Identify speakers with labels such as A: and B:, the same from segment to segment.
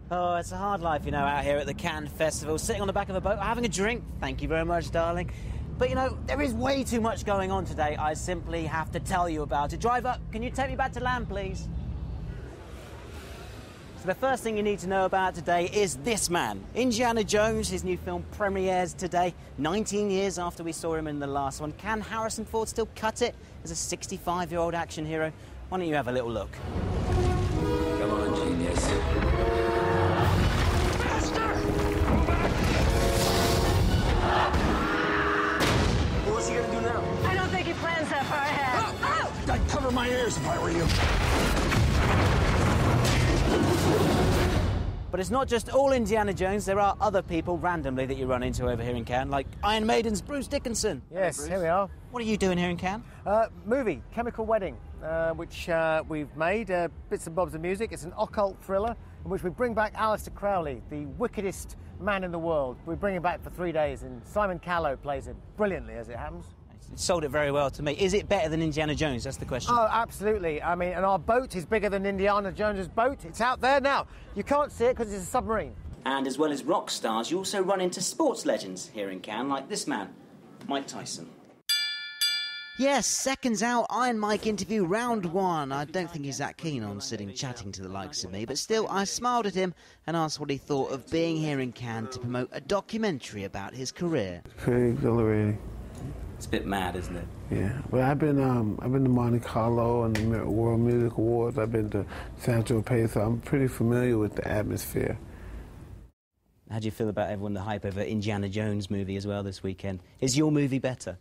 A: Oh, it's a hard life, you know, out here at the Cannes Festival, sitting on the back of a boat, having a drink. Thank you very much, darling. But, you know, there is way too much going on today. I simply have to tell you about it. Driver, can you take me back to land, please? So the first thing you need to know about today is this man. Indiana Jones, his new film premieres today, 19 years after we saw him in the last one. Can Harrison Ford still cut it as a 65-year-old action hero? Why don't you have a little look?
B: Come on, genius.
C: What's he gonna do now?
D: I don't think he plans that far ahead.
C: Oh! I'd cover my ears if I were you.
A: But it's not just all Indiana Jones. There are other people randomly that you run into over here in Cannes, like Iron Maiden's Bruce Dickinson.
E: Yes, here we are.
A: What are you doing here in Cannes?
E: Movie, Chemical Wedding, which we've made, bits and bobs of music. It's an occult thriller in which we bring back Aleister Crowley, the wickedest man in the world. We bring him back for 3 days, and Simon Callow plays him brilliantly, as it happens.
A: It sold it very well to me. Is it better than Indiana Jones? That's the question.
E: Oh, absolutely. I mean, and our boat is bigger than Indiana Jones's boat. It's out there now. You can't see it because it's a submarine.
A: And as well as rock stars, you also run into sports legends here in Cannes, like this man, Mike Tyson. Yes, seconds out, Iron Mike interview round one. I don't think he's that keen on sitting chatting to the likes of me, but still, I smiled at him and asked what he thought of being here in Cannes to promote a documentary about his career.
F: It's pretty exhilarating.
A: It's a bit mad, isn't it?
F: Yeah, but I've been to Monte Carlo and the World Music Awards. I've been to Saint-Tropez, so I'm pretty familiar with the atmosphere.
A: How do you feel about everyone, the hype over Indiana Jones movie as well this weekend? Is your movie better?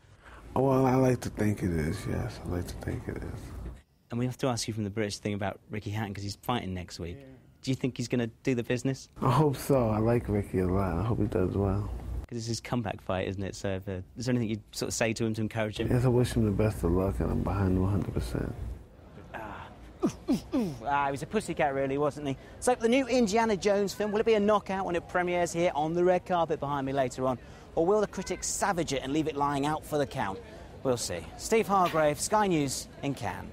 F: Well, I like to think it is, yes. I like to think it is.
A: And we have to ask you from the British thing about Ricky Hatton, because he's fighting next week. Yeah. Do you think he's going to do the business?
F: I hope so. I like Ricky a lot. I hope he does well.
A: Because it's his comeback fight, isn't it? So is there anything you'd sort of say to him to encourage him?
F: Yes, I wish him the best of luck, and I'm behind him 100%.
A: He was a pussycat, really, wasn't he? So the new Indiana Jones film, will it be a knockout when it premieres here on the red carpet behind me later on? Or will the critics savage it and leave it lying out for the count? We'll see. Steve Hargrave, Sky News in Cannes.